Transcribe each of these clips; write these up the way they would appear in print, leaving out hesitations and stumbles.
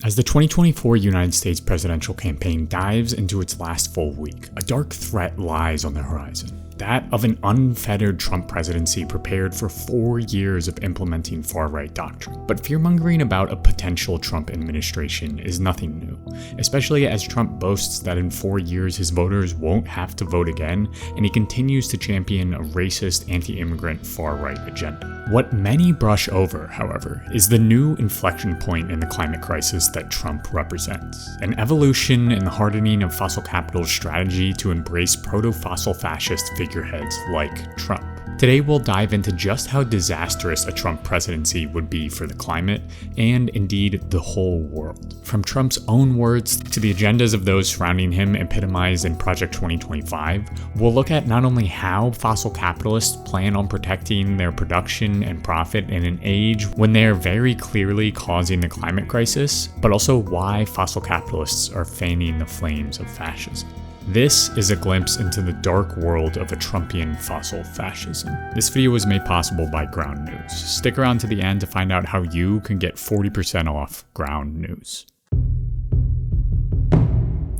As the 2024 United States presidential campaign dives into its last full week, a dark threat lies on the horizon. That of an unfettered Trump presidency prepared for 4 years of implementing far-right doctrine. But fearmongering about a potential Trump administration is nothing new, especially as Trump boasts that in 4 years his voters won't have to vote again, and he continues to champion a racist, anti-immigrant, far-right agenda. What many brush over, however, is the new inflection point in the climate crisis that Trump represents. An evolution in the hardening of fossil capital's strategy to embrace proto-fossil fascist figureheads like Trump. Today we'll dive into just how disastrous a Trump presidency would be for the climate, and indeed the whole world. From Trump's own words to the agendas of those surrounding him epitomized in Project 2025, we'll look at not only how fossil capitalists plan on protecting their production and profit in an age when they are very clearly causing the climate crisis, but also why fossil capitalists are fanning the flames of fascism. This is a glimpse into the dark world of a Trumpian fossil fascism. This video was made possible by Ground News. Stick around to the end to find out how you can get 40% off Ground News.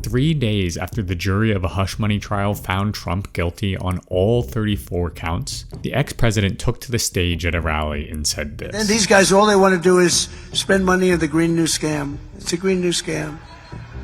3 days after the jury of a hush money trial found Trump guilty on all 34 counts, the ex-president took to the stage at a rally and said this. And these guys, all they want to do is spend money on the Green New Scam. It's a Green New Scam.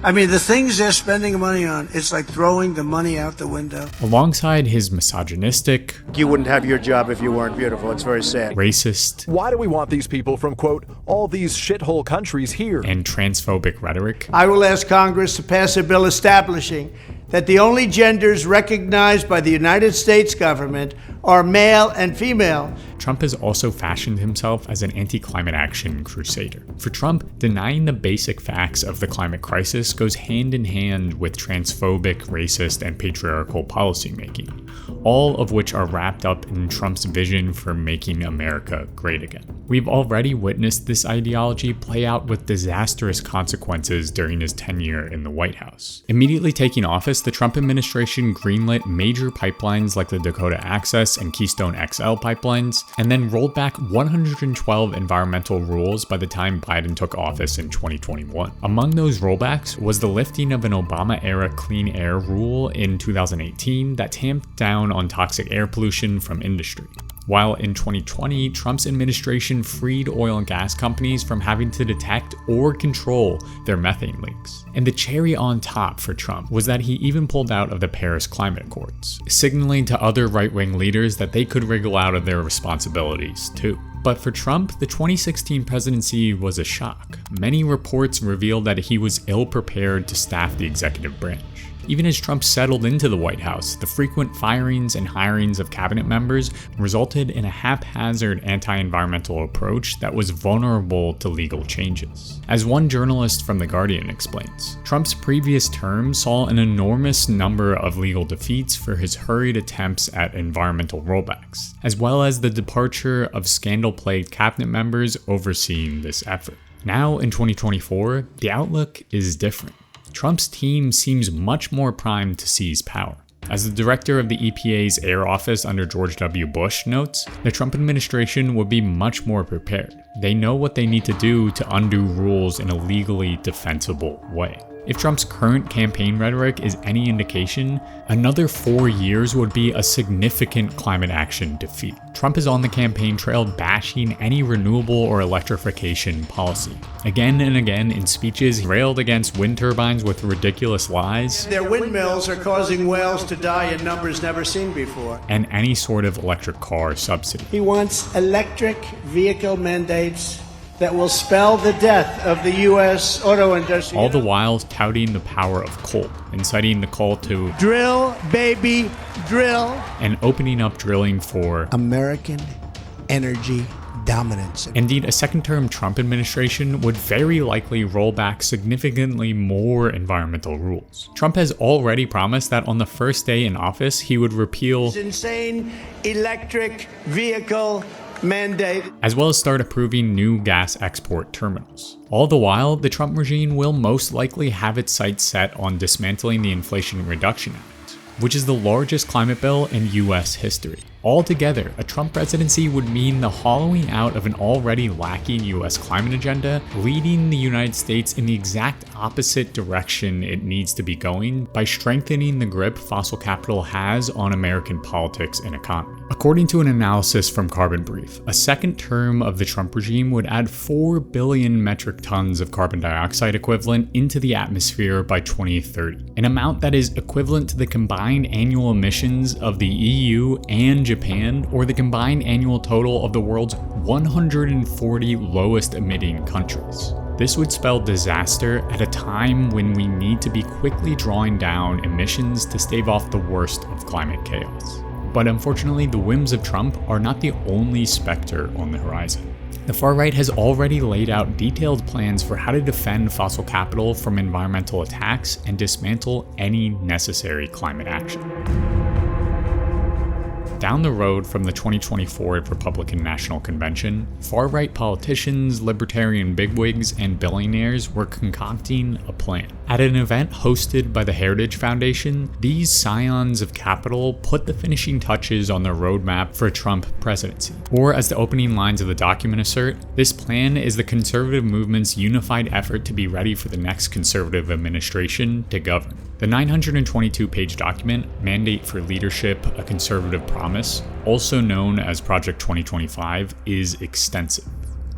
I mean, the things they're spending money on, it's like throwing the money out the window. Alongside his misogynistic, you wouldn't have your job if you weren't beautiful. It's very sad. Racist. Why do we want these people from, quote, all these shithole countries here? And transphobic rhetoric. I will ask Congress to pass a bill establishing that the only genders recognized by the United States government are male and female. Trump has also fashioned himself as an anti-climate action crusader. For Trump, denying the basic facts of the climate crisis goes hand in hand with transphobic, racist, and patriarchal policymaking, all of which are wrapped up in Trump's vision for making America great again. We've already witnessed this ideology play out with disastrous consequences during his tenure in the White House. Immediately taking office, the Trump administration greenlit major pipelines like the Dakota Access and Keystone XL pipelines, and then rolled back 112 environmental rules by the time Biden took office in 2021. Among those rollbacks was the lifting of an Obama-era clean air rule in 2018 that tamped down on toxic air pollution from industry. While in 2020, Trump's administration freed oil and gas companies from having to detect or control their methane leaks. And the cherry on top for Trump was that he even pulled out of the Paris Climate Accords, signaling to other right-wing leaders that they could wriggle out of their responsibilities too. But for Trump, the 2016 presidency was a shock. Many reports revealed that he was ill-prepared to staff the executive branch. Even as Trump settled into the White House, the frequent firings and hirings of cabinet members resulted in a haphazard anti-environmental approach that was vulnerable to legal changes. As one journalist from The Guardian explains, Trump's previous term saw an enormous number of legal defeats for his hurried attempts at environmental rollbacks, as well as the departure of scandal-plagued cabinet members overseeing this effort. Now, in 2024, the outlook is different. Trump's team seems much more primed to seize power. As the director of the EPA's Air Office under George W. Bush notes, the Trump administration would be much more prepared. They know what they need to do to undo rules in a legally defensible way. If Trump's current campaign rhetoric is any indication, another 4 years would be a significant climate action defeat. Trump is on the campaign trail bashing any renewable or electrification policy. Again and again in speeches, he railed against wind turbines with ridiculous lies. Their windmills are causing whales to die in numbers never seen before. And any sort of electric car subsidy. He wants electric vehicle mandates that will spell the death of the U.S. auto industry. All the while touting the power of coal, inciting the call to drill, baby, drill, and opening up drilling for American energy dominance. Indeed, a second-term Trump administration would very likely roll back significantly more environmental rules. Trump has already promised that on the first day in office, he would repeal insane electric vehicle mandate, as well as start approving new gas export terminals. All the while, the Trump regime will most likely have its sights set on dismantling the Inflation Reduction Act, which is the largest climate bill in US history. Altogether, a Trump presidency would mean the hollowing out of an already lacking US climate agenda, leading the United States in the exact opposite direction it needs to be going by strengthening the grip fossil capital has on American politics and economy. According to an analysis from Carbon Brief, a second term of the Trump regime would add 4 billion metric tons of carbon dioxide equivalent into the atmosphere by 2030, an amount that is equivalent to the combined annual emissions of the EU and Japan, or the combined annual total of the world's 140 lowest emitting countries. This would spell disaster at a time when we need to be quickly drawing down emissions to stave off the worst of climate chaos. But unfortunately, the whims of Trump are not the only specter on the horizon. The far right has already laid out detailed plans for how to defend fossil capital from environmental attacks and dismantle any necessary climate action. Down the road from the 2024 Republican National Convention, far-right politicians, libertarian bigwigs, and billionaires were concocting a plan. At an event hosted by the Heritage Foundation, these scions of capital put the finishing touches on their roadmap for a Trump presidency. Or, as the opening lines of the document assert, this plan is the conservative movement's unified effort to be ready for the next conservative administration to govern. The 922-page document, Mandate for Leadership, A Conservative Promise, also known as Project 2025, is extensive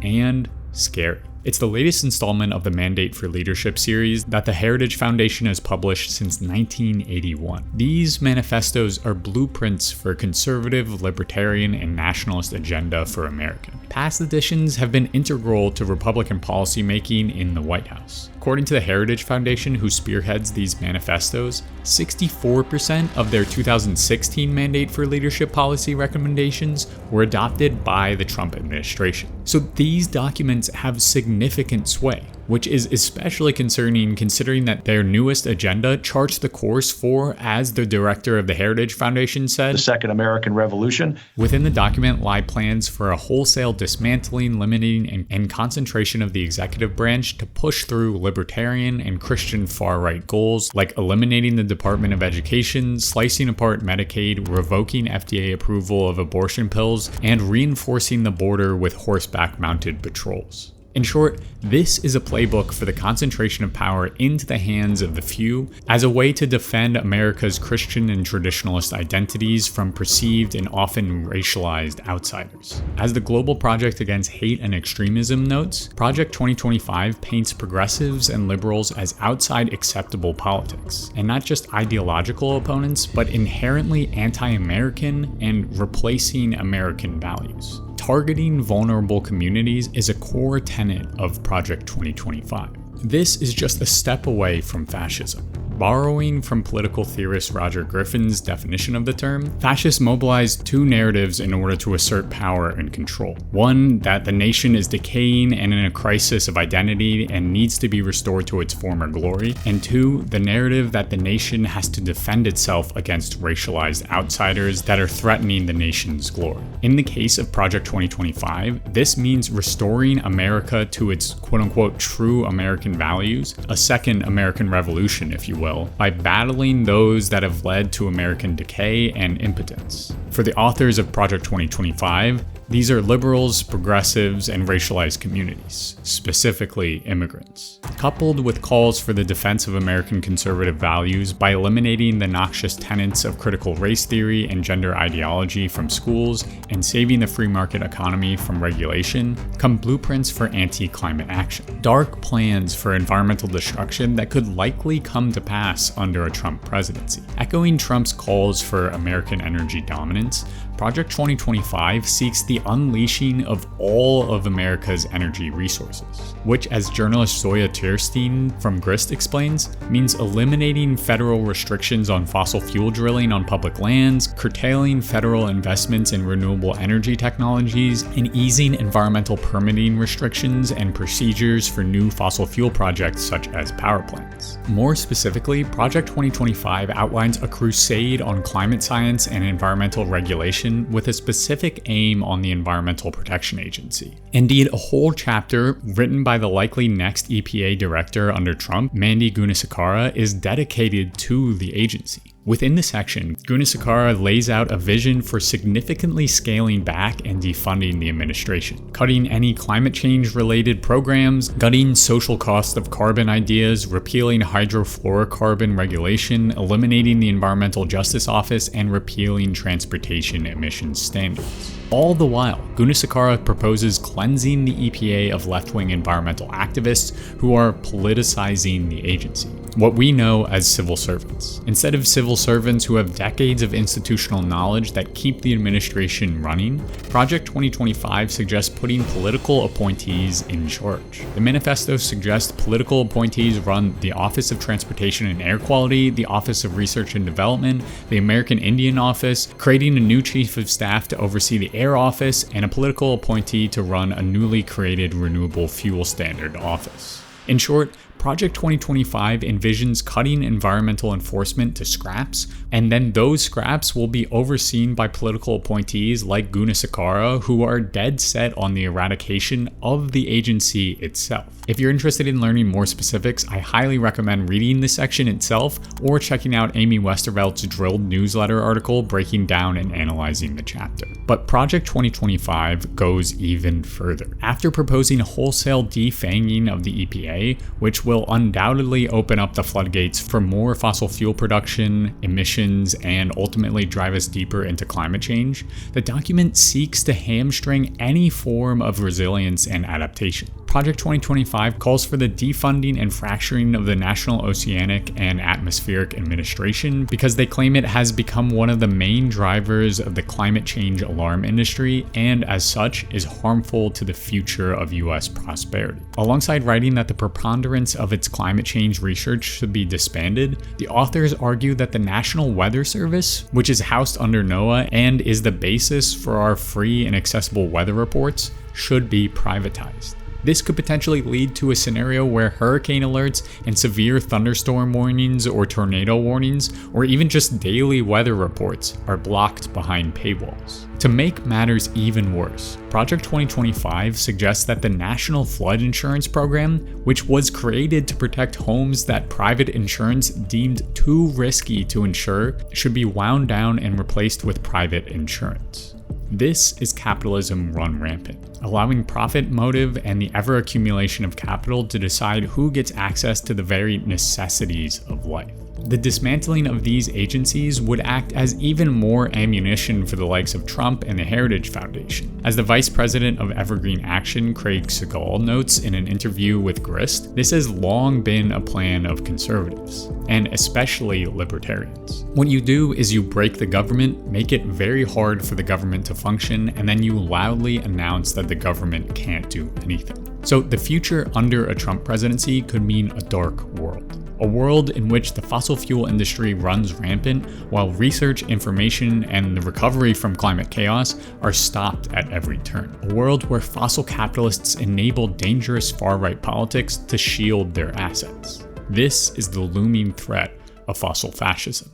and scary. It's the latest installment of the Mandate for Leadership series that the Heritage Foundation has published since 1981. These manifestos are blueprints for a conservative, libertarian, and nationalist agenda for America. Past editions have been integral to Republican policymaking in the White House. According to the Heritage Foundation, who spearheads these manifestos, 64% of their 2016 Mandate for Leadership policy recommendations were adopted by the Trump administration. So these documents have significant sway, which is especially concerning considering that their newest agenda charts the course for, as the director of the Heritage Foundation said, the Second American Revolution. Within the document lie plans for a wholesale dismantling, limiting, and concentration of the executive branch to push through libertarian and Christian far-right goals like eliminating the Department of Education, slicing apart Medicaid, revoking FDA approval of abortion pills, and reinforcing the border with horseback-mounted patrols. In short, this is a playbook for the concentration of power into the hands of the few as a way to defend America's Christian and traditionalist identities from perceived and often racialized outsiders. As the Global Project Against Hate and Extremism notes, Project 2025 paints progressives and liberals as outside acceptable politics, and not just ideological opponents, but inherently anti-American and replacing American values. Targeting vulnerable communities is a core tenet of Project 2025. This is just a step away from fascism. Borrowing from political theorist Roger Griffin's definition of the term, fascists mobilize two narratives in order to assert power and control. One, that the nation is decaying and in a crisis of identity and needs to be restored to its former glory. And two, the narrative that the nation has to defend itself against racialized outsiders that are threatening the nation's glory. In the case of Project 2025, this means restoring America to its quote-unquote true American values, a second American Revolution, if you will, by battling those that have led to American decay and impotence. For the authors of Project 2025, these are liberals, progressives, and racialized communities, specifically immigrants, coupled with calls for the defense of American conservative values by eliminating the noxious tenets of critical race theory and gender ideology from schools and saving the free market economy from regulation, come blueprints for anti-climate action. Dark plans for environmental destruction that could likely come to pass under a Trump presidency. Echoing Trump's calls for American energy dominance, Project 2025 seeks the unleashing of all of America's energy resources, which, as journalist Zoya Tierstein from Grist explains, means eliminating federal restrictions on fossil fuel drilling on public lands, curtailing federal investments in renewable energy technologies, and easing environmental permitting restrictions and procedures for new fossil fuel projects such as power plants. More specifically, Project 2025 outlines a crusade on climate science and environmental regulation with a specific aim on the Environmental Protection Agency. Indeed, a whole chapter written by the likely next EPA director under Trump, Mandy Gunasekara, is dedicated to the agency. Within the section, Gunasakara lays out a vision for significantly scaling back and defunding the administration, cutting any climate change related programs, gutting social cost of carbon ideas, repealing hydrofluorocarbon regulation, eliminating the Environmental Justice Office, and repealing transportation emissions standards. All the while, Gunasakara proposes cleansing the EPA of left-wing environmental activists who are politicizing the agency, what we know as civil servants. Instead of civil servants who have decades of institutional knowledge that keep the administration running, Project 2025 suggests putting political appointees in charge. The manifesto suggests political appointees run the Office of Transportation and Air Quality, the Office of Research and Development, the American Indian Office, creating a new chief of staff to oversee the Air Office, and a political appointee to run a newly created Renewable Fuel Standard Office. In short, Project 2025 envisions cutting environmental enforcement to scraps, and then those scraps will be overseen by political appointees like Gunasakara, who are dead set on the eradication of the agency itself. If you're interested in learning more specifics, I highly recommend reading this section itself or checking out Amy Westervelt's Drilled newsletter article breaking down and analyzing the chapter. But Project 2025 goes even further. After proposing wholesale defanging of the EPA, which will undoubtedly open up the floodgates for more fossil fuel production, emissions, and ultimately drive us deeper into climate change, the document seeks to hamstring any form of resilience and adaptation. Project 2025 calls for the defunding and fracturing of the National Oceanic and Atmospheric Administration because they claim it has become one of the main drivers of the climate change alarm industry and, as such, is harmful to the future of US prosperity. Alongside writing that the preponderance of its climate change research should be disbanded, the authors argue that the National Weather Service, which is housed under NOAA and is the basis for our free and accessible weather reports, should be privatized. This could potentially lead to a scenario where hurricane alerts and severe thunderstorm warnings or tornado warnings, or even just daily weather reports, are blocked behind paywalls. To make matters even worse, Project 2025 suggests that the National Flood Insurance Program, which was created to protect homes that private insurance deemed too risky to insure, should be wound down and replaced with private insurance. This is capitalism run rampant, allowing profit motive and the ever accumulation of capital to decide who gets access to the very necessities of life. The dismantling of these agencies would act as even more ammunition for the likes of Trump and the Heritage Foundation. As the vice president of Evergreen Action, Craig Segal, notes in an interview with Grist, this has long been a plan of conservatives, and especially libertarians. What you do is you break the government, make it very hard for the government to function, and then you loudly announce that the government can't do anything. So the future under a Trump presidency could mean a dark world. A world in which the fossil fuel industry runs rampant while research, information, and the recovery from climate chaos are stopped at every turn. A world where fossil capitalists enable dangerous far-right politics to shield their assets. This is the looming threat of fossil fascism.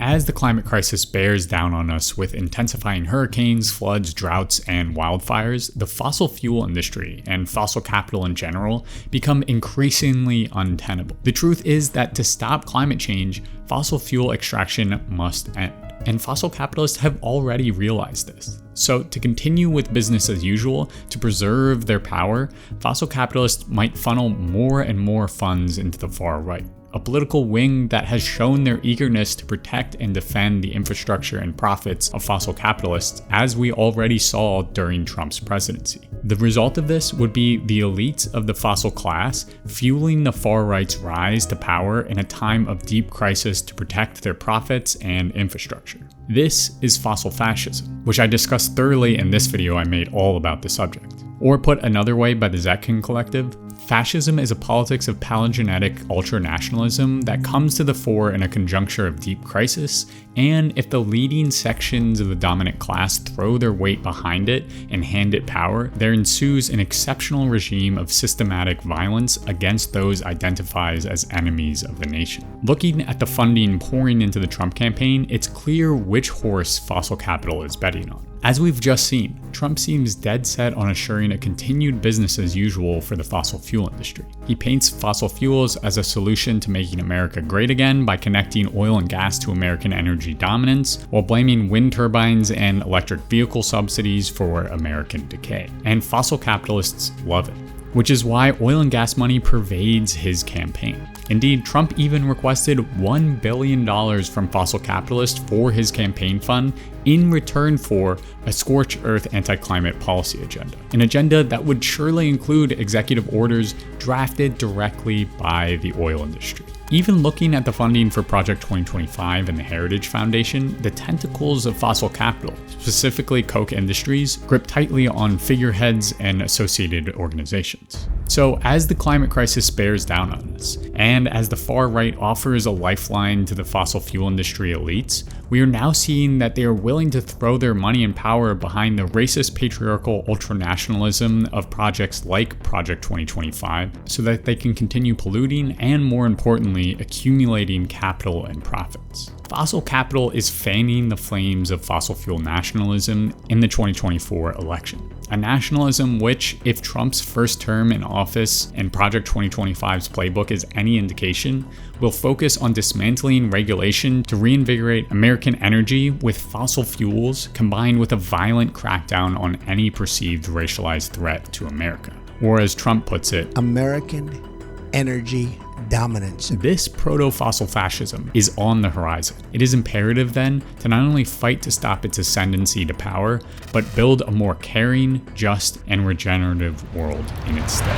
As the climate crisis bears down on us with intensifying hurricanes, floods, droughts, and wildfires, the fossil fuel industry and fossil capital in general become increasingly untenable. The truth is that to stop climate change, fossil fuel extraction must end. And fossil capitalists have already realized this. So to continue with business as usual, to preserve their power, fossil capitalists might funnel more and more funds into the far right. A political wing that has shown their eagerness to protect and defend the infrastructure and profits of fossil capitalists, as we already saw during Trump's presidency. The result of this would be the elites of the fossil class fueling the far right's rise to power in a time of deep crisis to protect their profits and infrastructure. This is fossil fascism, which I discussed thoroughly in this video I made all about the subject. Or put another way by the Zetkin Collective, fascism is a politics of palingenetic ultranationalism that comes to the fore in a conjuncture of deep crisis, and if the leading sections of the dominant class throw their weight behind it and hand it power, there ensues an exceptional regime of systematic violence against those identified as enemies of the nation. Looking at the funding pouring into the Trump campaign, it's clear which horse fossil capital is betting on. As we've just seen, Trump seems dead set on assuring a continued business as usual for the fossil fuel industry. He paints fossil fuels as a solution to making America great again by connecting oil and gas to American energy dominance, while blaming wind turbines and electric vehicle subsidies for American decay. And fossil capitalists love it, which is why oil and gas money pervades his campaign. Indeed, Trump even requested $1 billion from fossil capitalists for his campaign fund in return for a scorched earth anti-climate policy agenda. An agenda that would surely include executive orders drafted directly by the oil industry. Even looking at the funding for Project 2025 and the Heritage Foundation, the tentacles of fossil capital, specifically Koch Industries, grip tightly on figureheads and associated organizations. So as the climate crisis bears down on us, and as the far right offers a lifeline to the fossil fuel industry elites, we are now seeing that they are willing to throw their money and power behind the racist, patriarchal ultranationalism of projects like Project 2025 so that they can continue polluting and, more importantly, accumulating capital and profits. Fossil capital is fanning the flames of fossil fuel nationalism in the 2024 election. A nationalism which, if Trump's first term in office and Project 2025's playbook is any indication, will focus on dismantling regulation to reinvigorate American energy with fossil fuels combined with a violent crackdown on any perceived racialized threat to America. Or as Trump puts it, American energy dominance. This proto-fossil fascism is on the horizon. It is imperative then to not only fight to stop its ascendancy to power, but build a more caring, just, and regenerative world in its stead.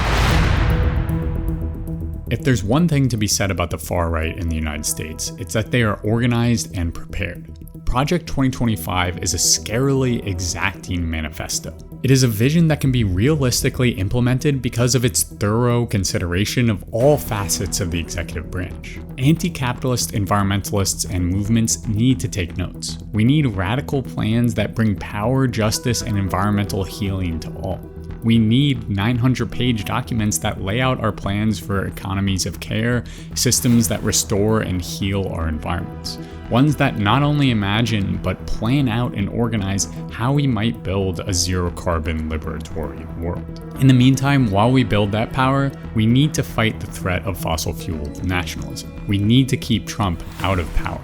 If there's one thing to be said about the far right in the United States, it's that they are organized and prepared. Project 2025 is a scarily exacting manifesto. It is a vision that can be realistically implemented because of its thorough consideration of all facets of the executive branch. Anti-capitalist environmentalists and movements need to take notes. We need radical plans that bring power, justice, and environmental healing to all. We need 900-page documents that lay out our plans for economies of care, systems that restore and heal our environments. Ones that not only imagine, but plan out and organize how we might build a zero-carbon liberatory world. In the meantime, while we build that power, we need to fight the threat of fossil fuel nationalism. We need to keep Trump out of power.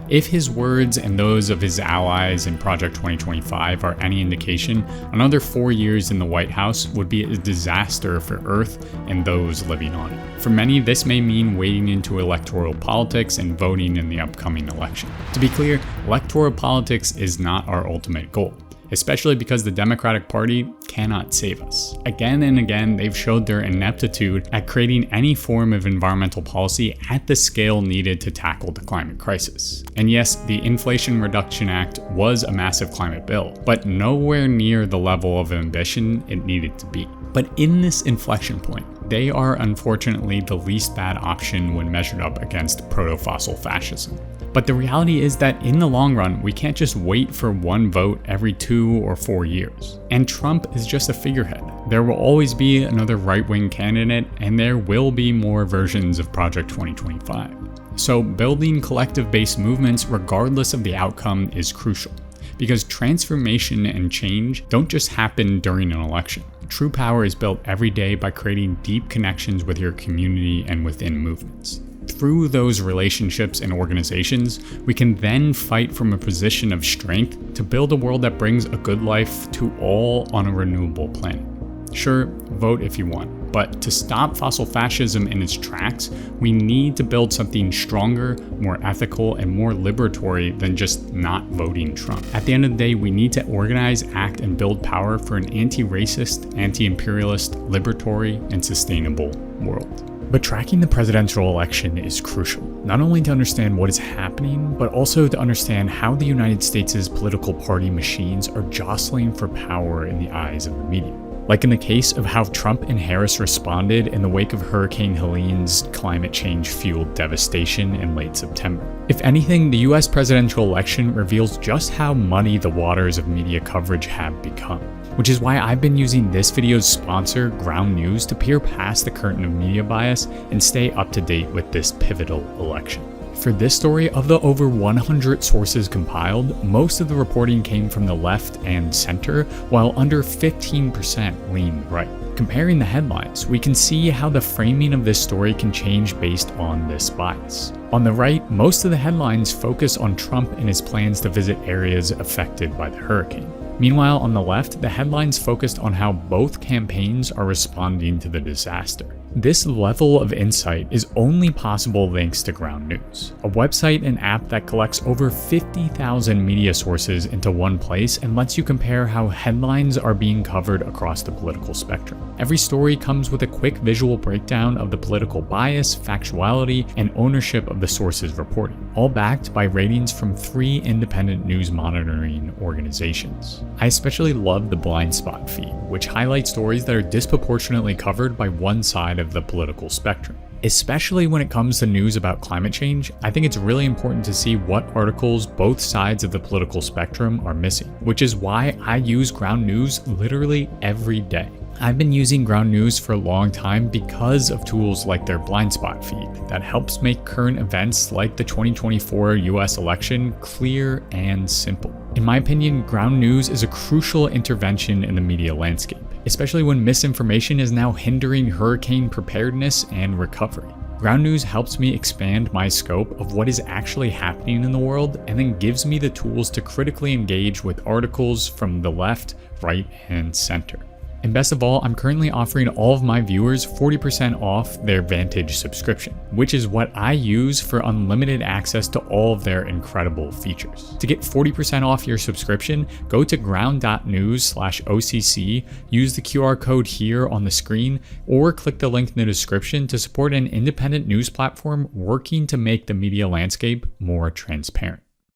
If his words and those of his allies in Project 2025 are any indication, another 4 years in the White House would be a disaster for Earth and those living on it. For many, this may mean wading into electoral politics and voting in the upcoming election. To be clear, electoral politics is not our ultimate goal, especially because the Democratic Party cannot save us. Again and again, they've showed their ineptitude at creating any form of environmental policy at the scale needed to tackle the climate crisis. And yes, the Inflation Reduction Act was a massive climate bill, but nowhere near the level of ambition it needed to be. But in this inflection point, they are unfortunately the least bad option when measured up against proto-fossil fascism. But the reality is that in the long run, we can't just wait for one vote every 2 or 4 years. And Trump is just a figurehead. There will always be another right-wing candidate, and there will be more versions of Project 2025. So building collective-based movements regardless of the outcome is crucial, because transformation and change don't just happen during an election. True power is built every day by creating deep connections with your community and within movements. Through those relationships and organizations, we can then fight from a position of strength to build a world that brings a good life to all on a renewable planet. Sure, vote if you want, but to stop fossil fascism in its tracks, we need to build something stronger, more ethical, and more liberatory than just not voting Trump. At the end of the day, we need to organize, act, and build power for an anti-racist, anti-imperialist, liberatory, and sustainable world. But tracking the presidential election is crucial, not only to understand what is happening, but also to understand how the United States' political party machines are jostling for power in the eyes of the media. Like in the case of how Trump and Harris responded in the wake of Hurricane Helene's climate change-fueled devastation in late September. If anything, the US presidential election reveals just how muddy the waters of media coverage have become. Which is why I've been using this video's sponsor, Ground News, to peer past the curtain of media bias and stay up to date with this pivotal election. For this story, of the over 100 sources compiled, most of the reporting came from the left and center, while under 15% leaned right. Comparing the headlines, we can see how the framing of this story can change based on this bias. On the right, most of the headlines focus on Trump and his plans to visit areas affected by the hurricane. Meanwhile, on the left, the headlines focused on how both campaigns are responding to the disaster. This level of insight is only possible thanks to Ground News, a website and app that collects over 50,000 media sources into one place and lets you compare how headlines are being covered across the political spectrum. Every story comes with a quick visual breakdown of the political bias, factuality, and ownership of the sources reporting, all backed by ratings from 3 independent news monitoring organizations. I especially love the blind spot feed, which highlights stories that are disproportionately covered by one side of the political spectrum. Especially when it comes to news about climate change, I think it's really important to see what articles both sides of the political spectrum are missing, which is why I use Ground News literally every day. I've been using Ground News for a long time because of tools like their blind spot feed that helps make current events like the 2024 US election clear and simple. In my opinion, Ground News is a crucial intervention in the media landscape, especially when misinformation is now hindering hurricane preparedness and recovery. Ground News helps me expand my scope of what is actually happening in the world and then gives me the tools to critically engage with articles from the left, right, and center. And best of all, I'm currently offering all of my viewers 40% off their Vantage subscription, which is what I use for unlimited access to all of their incredible features. To get 40% off your subscription, go to ground.news/OCC, use the QR code here on the screen, or click the link in the description to support an independent news platform working to make the media landscape more transparent.